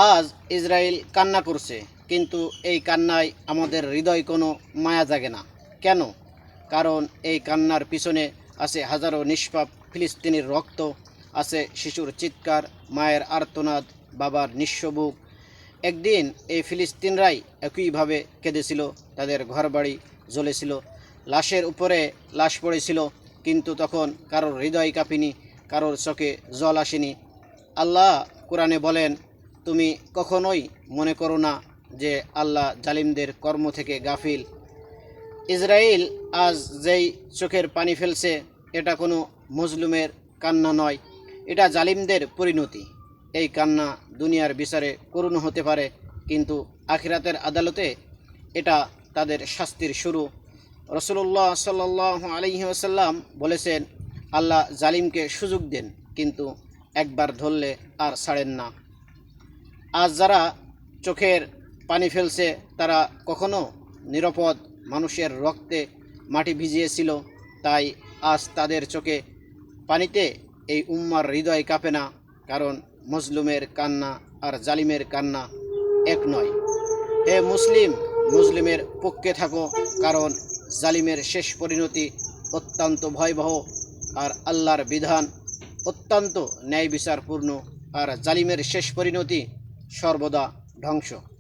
আজ ইসরায়েল কান্না করছে, কিন্তু এই কান্নায় আমাদের হৃদয় কোনো মায়া জাগে না। কেন? কারণ এই কান্নার পিছনে আছে হাজারো নিষ্পাপ ফিলিস্তিনির রক্ত, আছে শিশুর চিৎকার, মায়ের আর্তনাদ, বাবার নিঃস্ব বুক। একদিন এই ফিলিস্তিনরাই একইভাবে কেঁদেছিল, তাদের ঘরবাড়ি জ্বলেছিল, লাশের উপরে লাশ পড়েছিল, কিন্তু তখন কারোর হৃদয় কাঁপেনি, কারোর চোখে জল আসেনি। আল্লাহ কোরআনে বলেন, তুমি কখনোই মনে করো না যে আল্লাহ জালিমদের কর্ম থেকে গাফিল। ইসরায়েল আজ যেই চোখের পানি ফেলছে, এটা কোনো মজলুমের কান্না নয়, এটা জালিমদের পরিণতি। এই কান্না দুনিয়ার বিচারে করুণ হতে পারে, কিন্তু আখিরাতের আদালতে এটা তাদের শাস্তির শুরু। রসুল্লাহ সাল্লাল্লাহু আলাইহি ওয়াসাল্লাম বলেছেন, আল্লাহ জালিমকে সুযোগ দেন, কিন্তু একবার ধরলে আর ছাড়েন না। আজ যারা চোখের পানি ফেলছে, তারা কখনো নিরাপদ মানুষের রক্তে মাটি ভিজিয়েছিল, তাই আজ তাদের চোখে পানিতে এই উম্মার হৃদয় কাঁপে না। কারণ মজলুমের কান্না আর জালিমের কান্না এক নয়। হে মুসলিম, মুসলিমের পক্ষে থাকো, কারণ জালিমের শেষ পরিণতি অত্যন্ত ভয়াবহ, আর আল্লাহর বিধান অত্যন্ত ন্যায় বিচারপূর্ণ, আর জালিমের শেষ পরিণতি সর্বদা ধ্বংস।